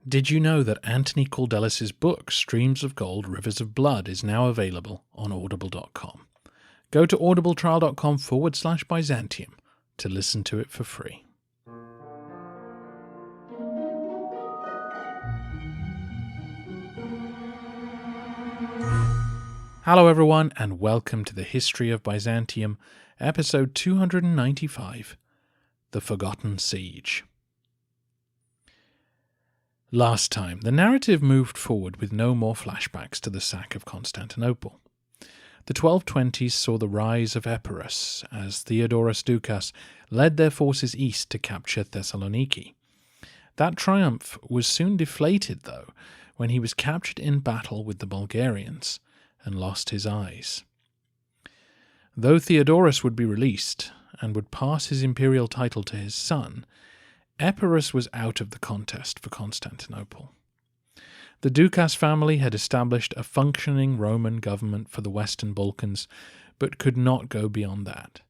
Did you know that Anthony Cordelis's book, Streams of Gold, Rivers of Blood, is now available on audible.com? Go to audibletrial.com/Byzantium to listen to it for free. Hello everyone, and welcome to the History of Byzantium, episode 295, The Forgotten Siege. Last time, the narrative moved forward with no more flashbacks to the sack of Constantinople. The 1220s saw the rise of Epirus as Theodorus Ducas led their forces east to capture Thessaloniki. That triumph was soon deflated, though, when he was captured in battle with the Bulgarians and lost his eyes. Though Theodorus would be released and would pass his imperial title to his son, Epirus was out of the contest for Constantinople. The Ducas family had established a functioning Roman government for the Western Balkans, but could not go beyond that.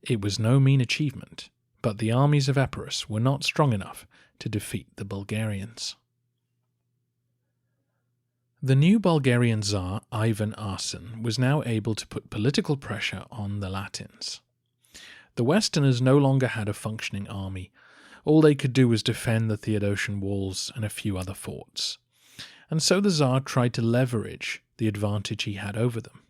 It was no mean achievement, but the armies of Epirus were not strong enough to defeat the Bulgarians. The new Bulgarian Tsar, Ivan Asen, was now able to put political pressure on the Latins. The Westerners no longer had a functioning army. All they could do was defend the Theodosian walls and a few other forts. And so the Tsar tried to leverage the advantage he had over them.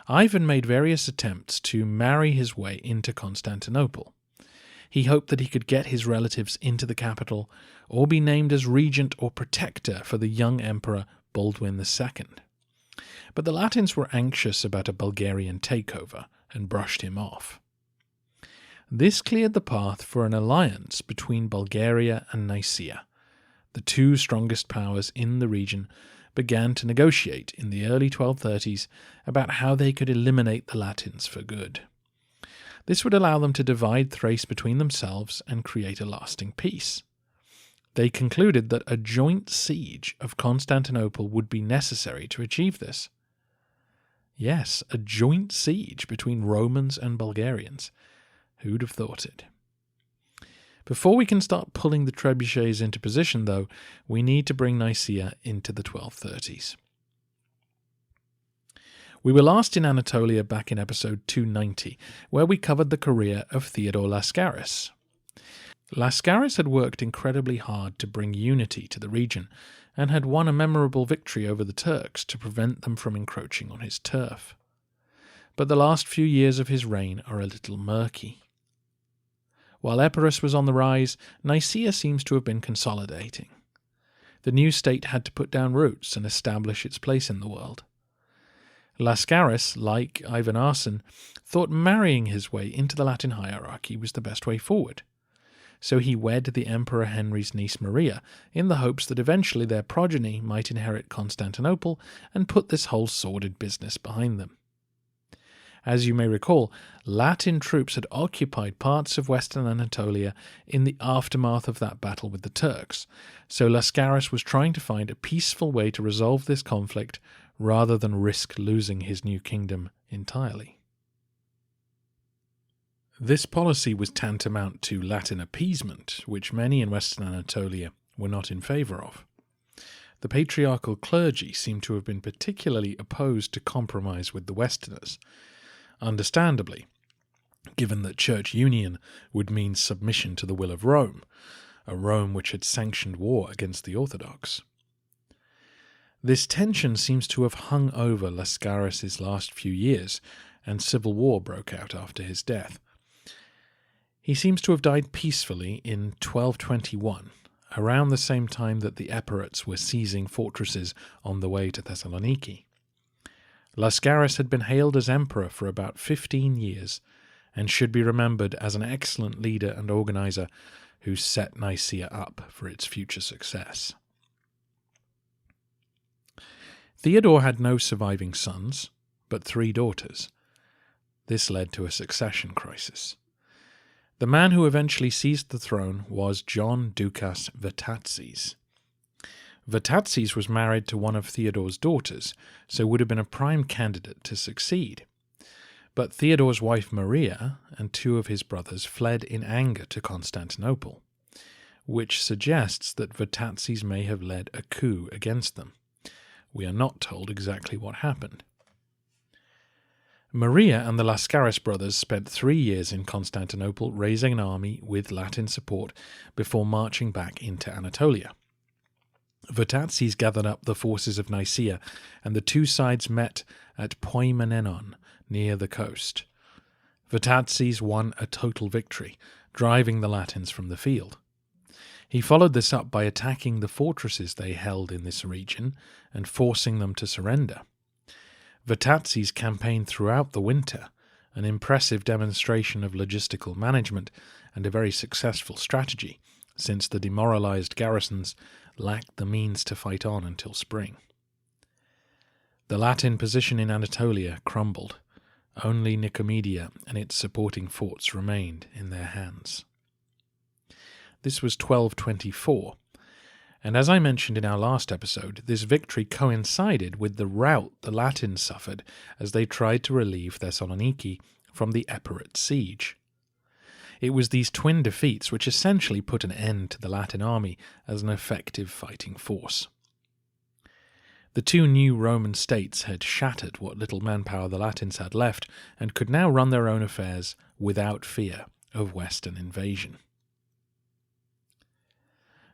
Ivan made various attempts to marry his way into Constantinople. He hoped that he could get his relatives into the capital or be named as regent or protector for the young emperor Baldwin II. But the Latins were anxious about a Bulgarian takeover and brushed him off. This cleared the path for an alliance between Bulgaria and Nicaea. The two strongest powers in the region began to negotiate in the early 1230s about how they could eliminate the Latins for good. This would allow them to divide Thrace between themselves and create a lasting peace. They concluded that a joint siege of Constantinople would be necessary to achieve this. Yes, a joint siege between Romans and Bulgarians. Who'd have thought it? Before we can start pulling the trebuchets into position, though, we need to bring Nicaea into the 1230s. We were last in Anatolia back in episode 290, where we covered the career of Theodore Lascaris. Lascaris had worked incredibly hard to bring unity to the region, and had won a memorable victory over the Turks to prevent them from encroaching on his turf. But the last few years of his reign are a little murky. While Epirus was on the rise, Nicaea seems to have been consolidating. The new state had to put down roots and establish its place in the world. Lascaris, like Ivan Asen, thought marrying his way into the Latin hierarchy was the best way forward. So he wed the Emperor Henry's niece Maria in the hopes that eventually their progeny might inherit Constantinople and put this whole sordid business behind them. As you may recall, Latin troops had occupied parts of western Anatolia in the aftermath of that battle with the Turks, so Lascaris was trying to find a peaceful way to resolve this conflict rather than risk losing his new kingdom entirely. This policy was tantamount to Latin appeasement, which many in western Anatolia were not in favour of. The patriarchal clergy seem to have been particularly opposed to compromise with the Westerners, understandably, given that church union would mean submission to the will of Rome, a Rome which had sanctioned war against the Orthodox. This tension seems to have hung over Lascaris' last few years, and civil war broke out after his death. He seems to have died peacefully in 1221, around the same time that the Epirots were seizing fortresses on the way to Thessaloniki. Lascaris had been hailed as emperor for about 15 years, and should be remembered as an excellent leader and organizer who set Nicaea up for its future success. Theodore had no surviving sons, but 3 daughters. This led to a succession crisis. The man who eventually seized the throne was John Ducas Vatatzes. Vatatzes was married to one of Theodore's daughters, so would have been a prime candidate to succeed. But Theodore's wife Maria and 2 of his brothers fled in anger to Constantinople. which suggests that Vatatzes may have led a coup against them. We are not told exactly what happened. Maria and the Lascaris brothers spent 3 years in Constantinople raising an army with Latin support before marching back into Anatolia. Vatatzes gathered up the forces of Nicaea, and the two sides met at Poimenenon, near the coast. Vatatzes won a total victory, driving the Latins from the field. He followed this up by attacking the fortresses they held in this region and forcing them to surrender. Vatatzes campaigned throughout the winter, an impressive demonstration of logistical management and a very successful strategy, since the demoralized garrisons lacked the means to fight on until spring. The Latin position in Anatolia crumbled. Only Nicaea and its supporting forts remained in their hands. This was 1224, and as I mentioned in our last episode, this victory coincided with the rout the Latins suffered as they tried to relieve Thessaloniki from the Epirus siege. It was these twin defeats which essentially put an end to the Latin army as an effective fighting force. The two new Roman states had shattered what little manpower the Latins had left and could now run their own affairs without fear of Western invasion.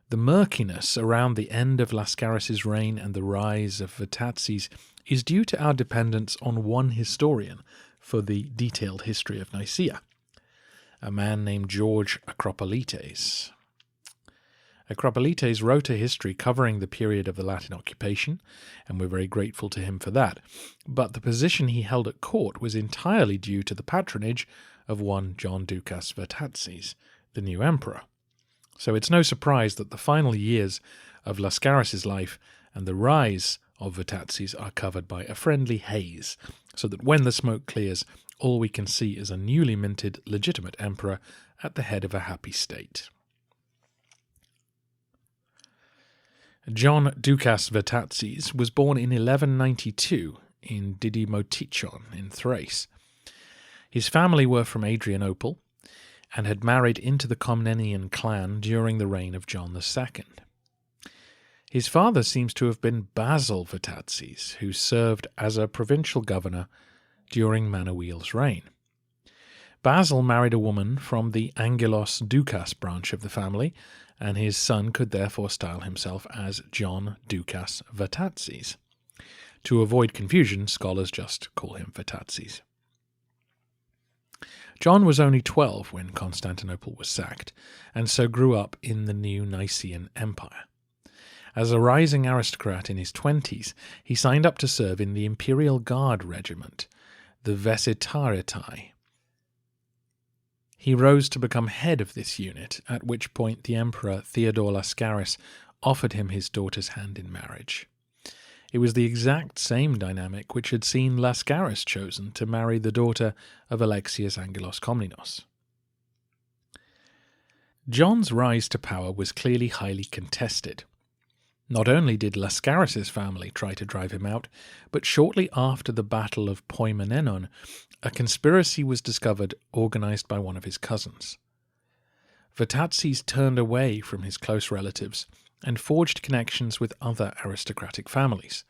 The murkiness around the end of Lascaris' reign and the rise of Vatatzes is due to our dependence on one historian for the detailed history of Nicaea, a man named George Acropolites. Acropolites wrote a history covering the period of the Latin occupation, and we're very grateful to him for that, but the position he held at court was entirely due to the patronage of one John Ducas Vatatzes, the new emperor. So it's no surprise that the final years of Lascaris' life and the rise of Vatatzes are covered by a friendly haze, so that when the smoke clears, all we can see is a newly minted legitimate emperor at the head of a happy state. John Ducas Vatatzes was born in 1192 in Didymoteichon in Thrace. His family were from Adrianople and had married into the Comnenian clan during the reign of John II. His father seems to have been Basil Vatatzes, who served as a provincial governor during Manuel's reign. Basil married a woman from the Angelos Ducas branch of the family, and his son could therefore style himself as John Ducas Vatatzes. To avoid confusion, scholars just call him Vatatzes. John was only 12 when Constantinople was sacked, and so grew up in the new Nicaean Empire. As a rising aristocrat in his 20s, he signed up to serve in the Imperial Guard Regiment, the Vesitarietae. He rose to become head of this unit, at which point the Emperor Theodore Lascaris offered him his daughter's hand in marriage. It was the exact same dynamic which had seen Lascaris chosen to marry the daughter of Alexius Angelos Komnenos. John's rise to power was clearly highly contested. Not only did Lascaris' family try to drive him out, but shortly after the Battle of Poimenenon, a conspiracy was discovered organized by one of his cousins. Vatatzes turned away from his close relatives and forged connections with other aristocratic families,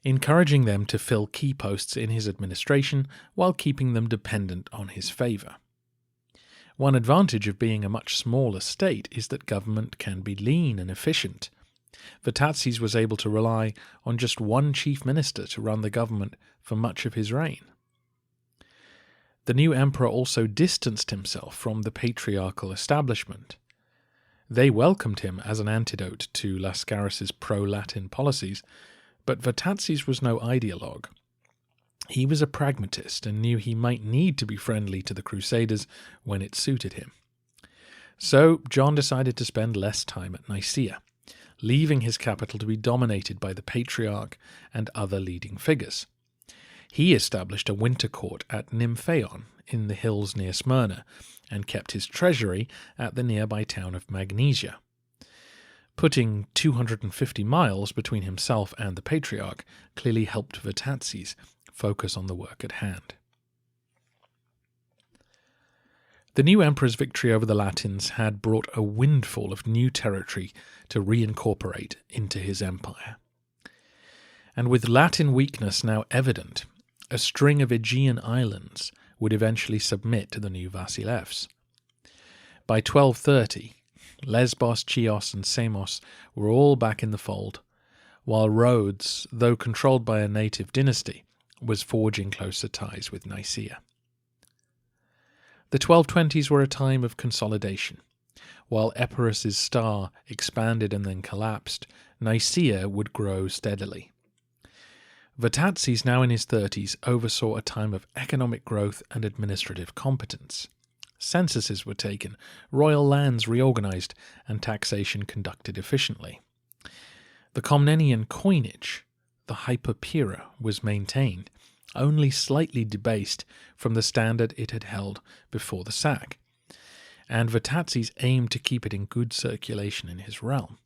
encouraging them to fill key posts in his administration while keeping them dependent on his favor. One advantage of being a much smaller state is that government can be lean and efficient. Vatatzes was able to rely on just one chief minister to run the government for much of his reign. The new emperor also distanced himself from the patriarchal establishment. They welcomed him as an antidote to Lascaris' pro-Latin policies, but Vatatzes was no ideologue. He was a pragmatist and knew he might need to be friendly to the Crusaders when it suited him. So John decided to spend less time at Nicaea, leaving his capital to be dominated by the patriarch and other leading figures. He established a winter court at Nymphaeon in the hills near Smyrna, and kept his treasury at the nearby town of Magnesia. Putting 250 miles between himself and the patriarch clearly helped Vatatzes focus on the work at hand. The new emperor's victory over the Latins had brought a windfall of new territory to reincorporate into his empire. And with Latin weakness now evident, a string of Aegean islands would eventually submit to the new Vasilevs. By 1230, Lesbos, Chios, and Samos were all back in the fold, while Rhodes, though controlled by a native dynasty, was forging closer ties with Nicaea. The 1220s were a time of consolidation. While Epirus's star expanded and then collapsed, Nicaea would grow steadily. Vatatzes, now in his 30s, oversaw a time of economic growth and administrative competence. Censuses were taken, royal lands reorganized, and taxation conducted efficiently. The Komnenian coinage, the hyperpera, was maintained, only slightly debased from the standard it had held before the sack, and Vatatzes aimed to keep it in good circulation in his realm.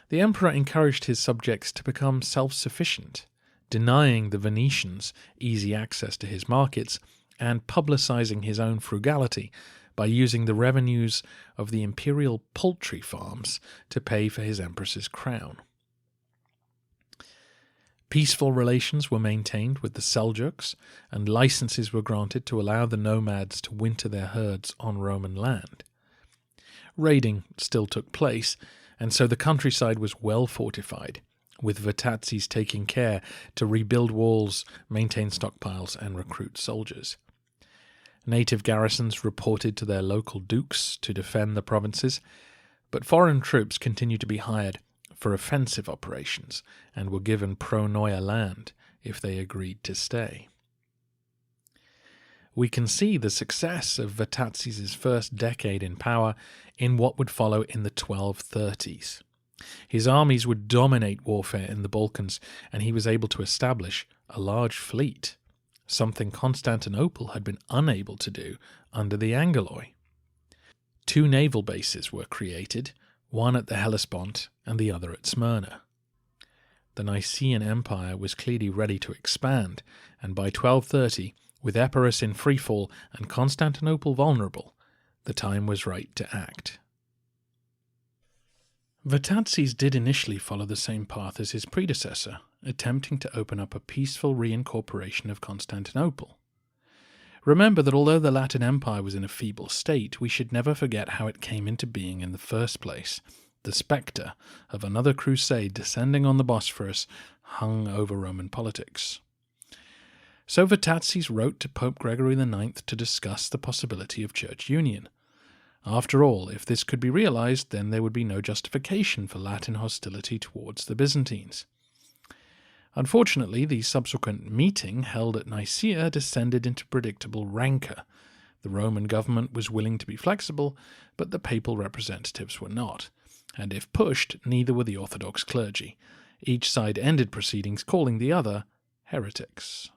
The emperor encouraged his subjects to become self-sufficient, denying the Venetians easy access to his markets and publicizing his own frugality by using the revenues of the imperial poultry farms to pay for his empress's crown. Peaceful relations were maintained with the Seljuks, and licenses were granted to allow the nomads to winter their herds on Roman land. Raiding still took place, and so the countryside was well fortified, with Vatatzes taking care to rebuild walls, maintain stockpiles, and recruit soldiers. Native garrisons reported to their local dukes to defend the provinces, but foreign troops continued to be hired for offensive operations and were given pronoia land if they agreed to stay. We can see the success of Vatatzes' first decade in power in what would follow in the 1230s. His armies would dominate warfare in the Balkans, and he was able to establish a large fleet, something Constantinople had been unable to do under the Angeloi. 2 naval bases were created, one at the Hellespont and the other at Smyrna. The Nicaean Empire was clearly ready to expand, and by 1230, with Epirus in freefall and Constantinople vulnerable, the time was right to act. Vatatzes did initially follow the same path as his predecessor, attempting to open up a peaceful reincorporation of Constantinople. Remember that although the Latin Empire was in a feeble state, we should never forget how it came into being in the first place. The spectre of another crusade descending on the Bosphorus hung over Roman politics. So Vatatzes wrote to Pope Gregory IX to discuss the possibility of church union. After all, if this could be realized, then there would be no justification for Latin hostility towards the Byzantines. Unfortunately, the subsequent meeting held at Nicaea descended into predictable rancor. The Roman government was willing to be flexible, but the papal representatives were not, and if pushed, neither were the Orthodox clergy. Each side ended proceedings, calling the other heretics.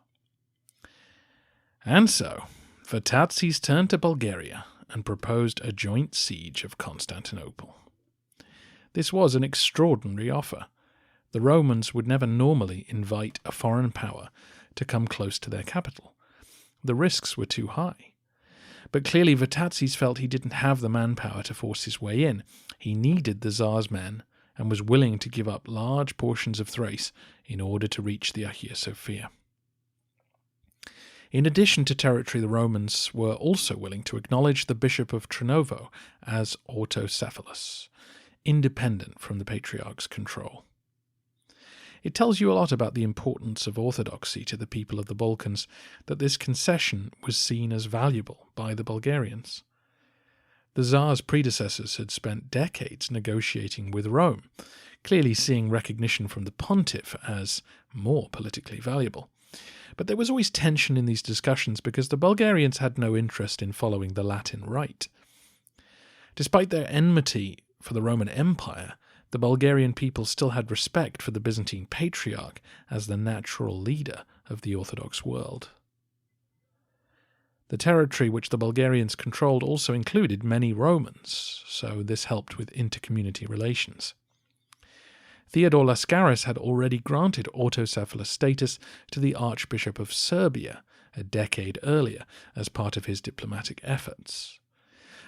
And so, Vatatzes turned to Bulgaria and proposed a joint siege of Constantinople. This was an extraordinary offer. The Romans would never normally invite a foreign power to come close to their capital. The risks were too high. But clearly Vatatzes felt he didn't have the manpower to force his way in. He needed the Tsar's men and was willing to give up large portions of Thrace in order to reach the Hagia Sophia. In addition to territory, the Romans were also willing to acknowledge the Bishop of Trnovo as autocephalous, independent from the Patriarch's control. It tells you a lot about the importance of orthodoxy to the people of the Balkans that this concession was seen as valuable by the Bulgarians. The Tsar's predecessors had spent decades negotiating with Rome, clearly seeing recognition from the pontiff as more politically valuable. But there was always tension in these discussions because the Bulgarians had no interest in following the Latin rite. Despite their enmity for the Roman Empire, the Bulgarian people still had respect for the Byzantine Patriarch as the natural leader of the Orthodox world. The territory which the Bulgarians controlled also included many Romans, so this helped with intercommunity relations. Theodore Lascaris had already granted autocephalous status to the Archbishop of Serbia, a decade earlier as part of his diplomatic efforts.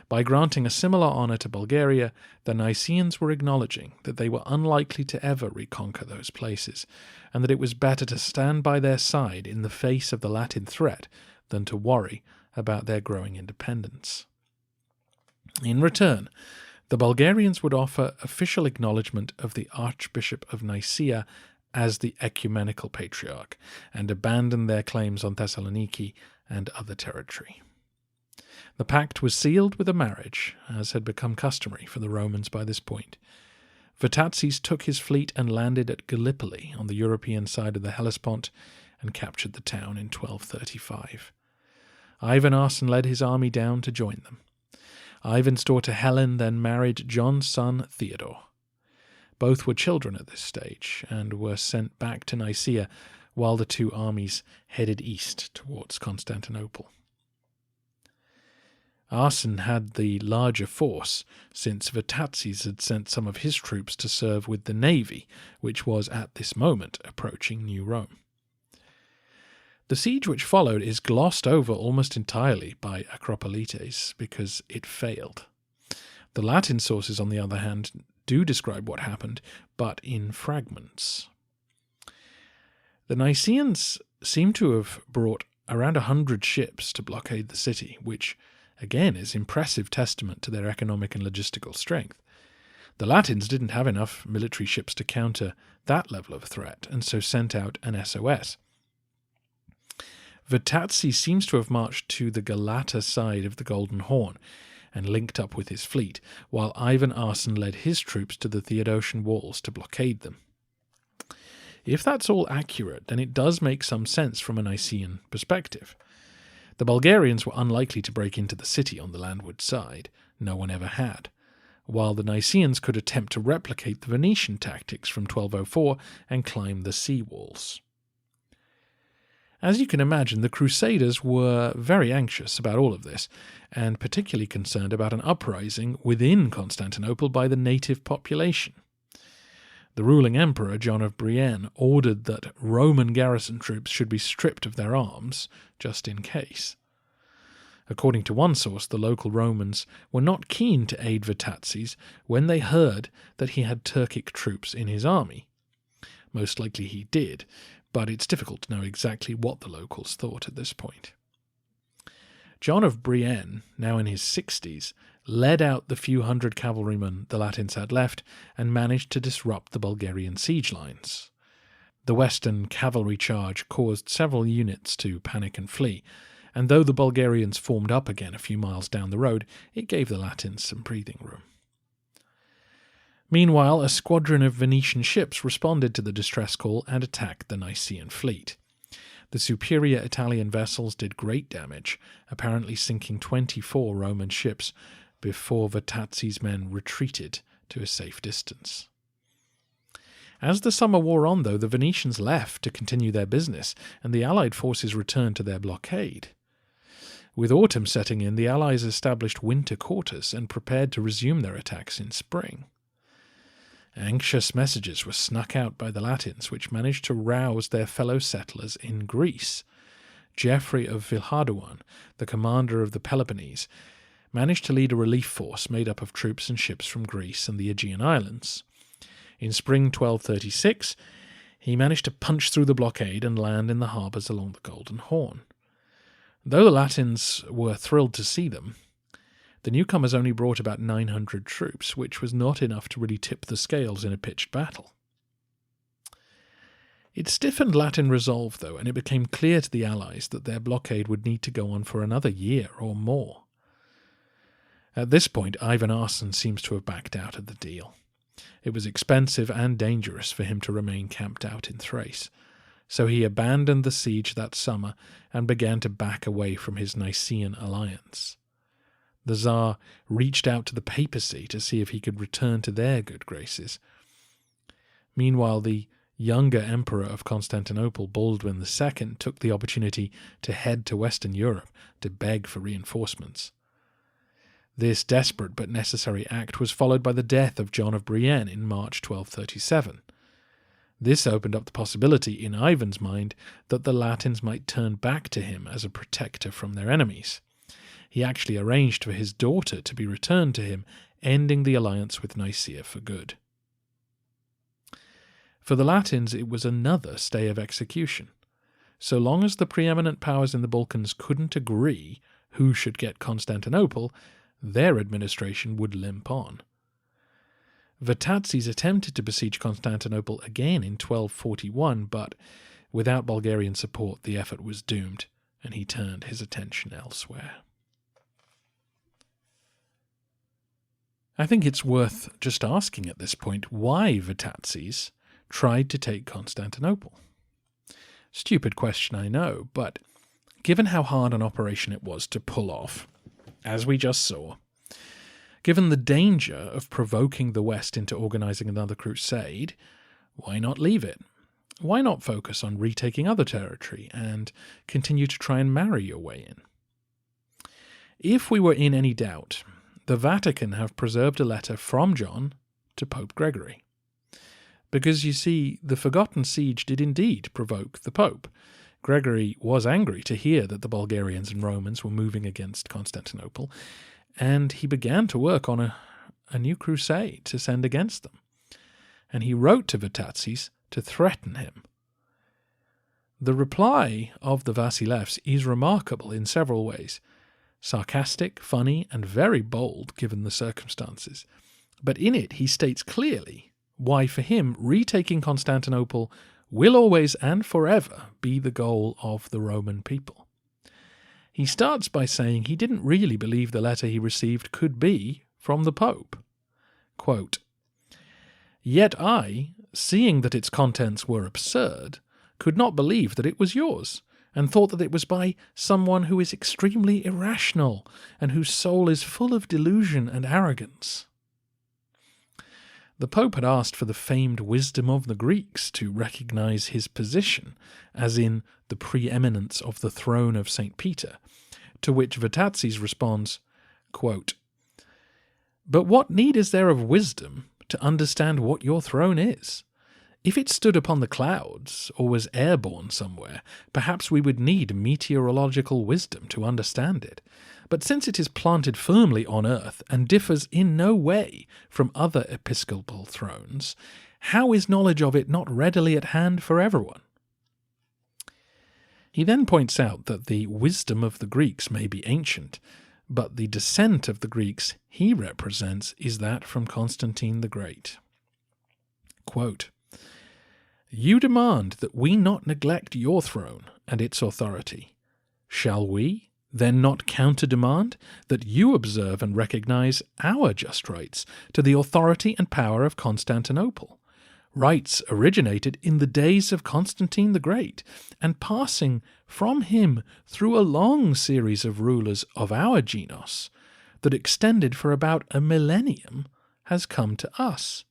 By granting a similar honour to Bulgaria, the Nicaeans were acknowledging that they were unlikely to ever reconquer those places, and that it was better to stand by their side in the face of the Latin threat than to worry about their growing independence. In return, the Bulgarians would offer official acknowledgement of the Archbishop of Nicaea as the ecumenical patriarch, and abandon their claims on Thessaloniki and other territory. The pact was sealed with a marriage, as had become customary for the Romans by this point. Vatatzes took his fleet and landed at Gallipoli on the European side of the Hellespont and captured the town in 1235. Ivan Arsen led his army down to join them. Ivan's daughter Helen then married John's son Theodore. Both were children at this stage and were sent back to Nicaea while the two armies headed east towards Constantinople. Arsen had the larger force, since Vatatzes had sent some of his troops to serve with the navy, which was at this moment approaching New Rome. The siege which followed is glossed over almost entirely by Acropolites because it failed. The Latin sources, on the other hand, do describe what happened, but in fragments. The Nicaeans seem to have brought around 100 ships to blockade the city, which again is impressive testament to their economic and logistical strength. The Latins didn't have enough military ships to counter that level of threat, and so sent out an SOS. Vatatzes seems to have marched to the Galata side of the Golden Horn and linked up with his fleet, while Ivan Arsen led his troops to the Theodosian walls to blockade them. If that's all accurate, then it does make some sense from a Nicaean perspective. The Bulgarians were unlikely to break into the city on the landward side. No one ever had. While the Nicaeans could attempt to replicate the Venetian tactics from 1204 and climb the sea walls. As you can imagine, the Crusaders were very anxious about all of this, and particularly concerned about an uprising within Constantinople by the native population. The ruling emperor, John of Brienne, ordered that Roman garrison troops should be stripped of their arms, just in case. According to one source, the local Romans were not keen to aid Vatatzes when they heard that he had Turkic troops in his army. Most likely he did, but it's difficult to know exactly what the locals thought at this point. John of Brienne, now in his 60s, led out the few hundred cavalrymen the Latins had left and managed to disrupt the Bulgarian siege lines. The western cavalry charge caused several units to panic and flee, and though the Bulgarians formed up again a few miles down the road, it gave the Latins some breathing room. Meanwhile, a squadron of Venetian ships responded to the distress call and attacked the Nicaean fleet. The superior Italian vessels did great damage, apparently sinking 24 Roman ships before Vatatzes' men retreated to a safe distance. As the summer wore on, though, the Venetians left to continue their business, and the Allied forces returned to their blockade. With autumn setting in, the Allies established winter quarters and prepared to resume their attacks in spring. Anxious messages were snuck out by the Latins, which managed to rouse their fellow settlers in Greece. Geoffrey of Villehardouin, the commander of the Peloponnese, managed to lead a relief force made up of troops and ships from Greece and the Aegean Islands. In spring 1236, he managed to punch through the blockade and land in the harbours along the Golden Horn. Though the Latins were thrilled to see them, the newcomers only brought about 900 troops, which was not enough to really tip the scales in a pitched battle. It stiffened Latin resolve, though, and it became clear to the Allies that their blockade would need to go on for another year or more. At this point, Ivan Arsen seems to have backed out of the deal. It was expensive and dangerous for him to remain camped out in Thrace, so he abandoned the siege that summer and began to back away from his Nicaean alliance. The Tsar reached out to the papacy to see if he could return to their good graces. Meanwhile, the younger emperor of Constantinople, Baldwin II, took the opportunity to head to Western Europe to beg for reinforcements. This desperate but necessary act was followed by the death of John of Brienne in March 1237. This opened up the possibility in Ivan's mind that the Latins might turn back to him as a protector from their enemies. He actually arranged for his daughter to be returned to him, ending the alliance with Nicaea for good. For the Latins, it was another stay of execution. So long as the preeminent powers in the Balkans couldn't agree who should get Constantinople, their administration would limp on. Vatatzes attempted to besiege Constantinople again in 1241, but without Bulgarian support the effort was doomed, and he turned his attention elsewhere. I think it's worth just asking at this point why Vatatzes tried to take Constantinople. Stupid question, I know, but given how hard an operation it was to pull off, as we just saw, given the danger of provoking the West into organizing another crusade, why not leave it? Why not focus on retaking other territory and continue to try and marry your way in? If we were in any doubt, the Vatican have preserved a letter from John to Pope Gregory. Because, you see, the forgotten siege did indeed provoke the Pope. Gregory was angry to hear that the Bulgarians and Romans were moving against Constantinople, and he began to work on a new crusade to send against them. And he wrote to Vatatzes to threaten him. The reply of the Vasilevs is remarkable in several ways. Sarcastic, funny, and very bold given the circumstances. But in it he states clearly why for him retaking Constantinople will always and forever be the goal of the Roman people. He starts by saying he didn't really believe the letter he received could be from the Pope. Quote, "Yet I, seeing that its contents were absurd, could not believe that it was yours, and thought that it was by someone who is extremely irrational, and whose soul is full of delusion and arrogance." The Pope had asked for the famed wisdom of the Greeks to recognize his position, as in the preeminence of the throne of St. Peter, to which Vatatzes responds, quote, "But what need is there of wisdom to understand what your throne is? If it stood upon the clouds, or was airborne somewhere, perhaps we would need meteorological wisdom to understand it. But since it is planted firmly on earth and differs in no way from other episcopal thrones, how is knowledge of it not readily at hand for everyone?" He then points out that the wisdom of the Greeks may be ancient, but the descent of the Greeks he represents is that from Constantine the Great. Quote, "You demand that we not neglect your throne and its authority. Shall we then not counter-demand that you observe and recognize our just rights to the authority and power of Constantinople, rights originated in the days of Constantine the Great, and passing from him through a long series of rulers of our genos that extended for about a millennium has come to us.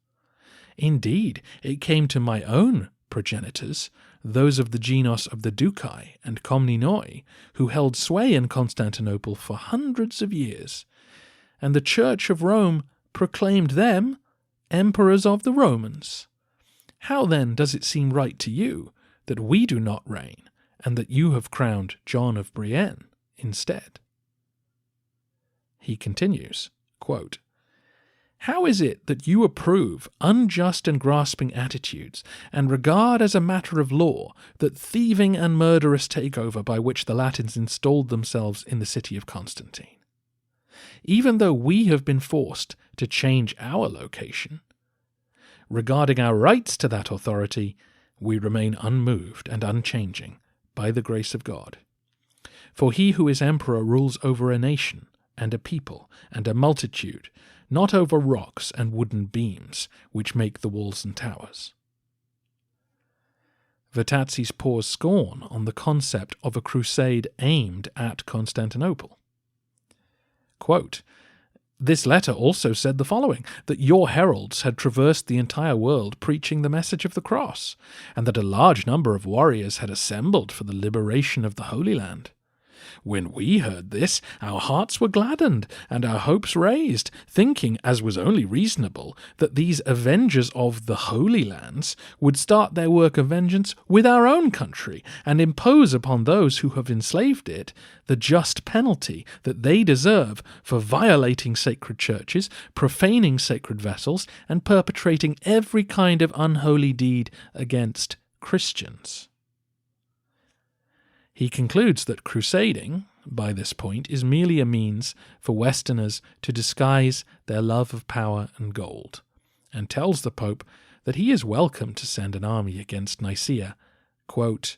Indeed, it came to my own progenitors, those of the genos of the Ducae and Comnenoi, who held sway in Constantinople for hundreds of years, and the Church of Rome proclaimed them emperors of the Romans. How then does it seem right to you that we do not reign, and that you have crowned John of Brienne instead?" He continues, quote, "How is it that you approve unjust and grasping attitudes, and regard as a matter of law that thieving and murderous takeover by which the Latins installed themselves in the city of Constantine? Even though we have been forced to change our location, regarding our rights to that authority, we remain unmoved and unchanging by the grace of God. For he who is emperor rules over a nation and a people and a multitude, not over rocks and wooden beams, which make the walls and towers." Vatatzes pours scorn on the concept of a crusade aimed at Constantinople. Quote, "This letter also said the following, that your heralds had traversed the entire world preaching the message of the cross, and that a large number of warriors had assembled for the liberation of the Holy Land. When we heard this, our hearts were gladdened, and our hopes raised, thinking, as was only reasonable, that these avengers of the Holy Lands would start their work of vengeance with our own country, and impose upon those who have enslaved it the just penalty that they deserve for violating sacred churches, profaning sacred vessels, and perpetrating every kind of unholy deed against Christians. He concludes that crusading, by this point, is merely a means for Westerners to disguise their love of power and gold, and tells the Pope that he is welcome to send an army against Nicaea. Quote,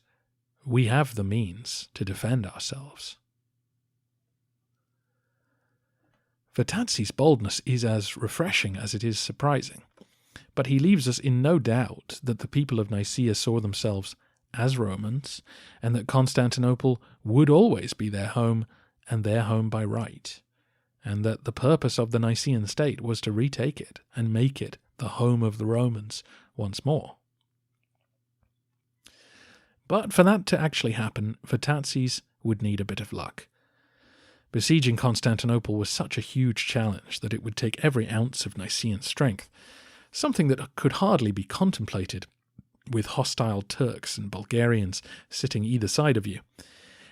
"We have the means to defend ourselves." Vatatzes' boldness is as refreshing as it is surprising, but he leaves us in no doubt that the people of Nicaea saw themselves as Romans, and that Constantinople would always be their home, and their home by right, and that the purpose of the Nicaean state was to retake it and make it the home of the Romans once more. But for that to actually happen, Vatatzes would need a bit of luck. Besieging Constantinople was such a huge challenge that it would take every ounce of Nicaean strength, something that could hardly be contemplated with hostile Turks and Bulgarians sitting either side of you.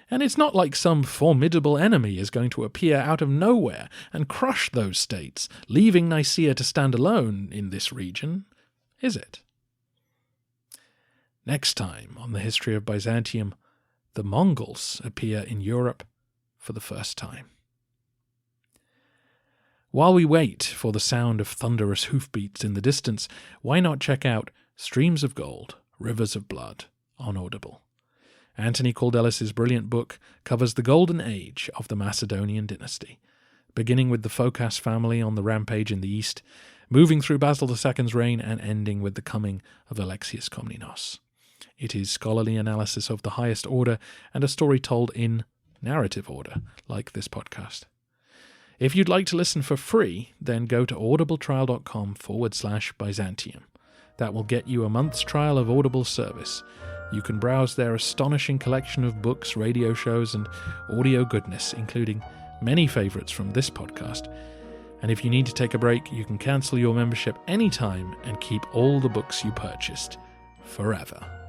And it's not like some formidable enemy is going to appear out of nowhere and crush those states, leaving Nicaea to stand alone in this region, is it? Next time on the history of Byzantium, the Mongols appear in Europe for the first time. While we wait for the sound of thunderous hoofbeats in the distance, why not check out Streams of Gold, Rivers of Blood on Audible? Anthony Caldelis's brilliant book covers the golden age of the Macedonian dynasty, beginning with the Phocas family on the rampage in the east, moving through Basil II's reign and ending with the coming of Alexius Komnenos. It is scholarly analysis of the highest order and a story told in narrative order, like this podcast. If you'd like to listen for free, then go to audibletrial.com/Byzantium. That will get you a month's trial of Audible service. You can browse their astonishing collection of books, radio shows, and audio goodness, including many favorites from this podcast. And if you need to take a break, you can cancel your membership anytime and keep all the books you purchased forever.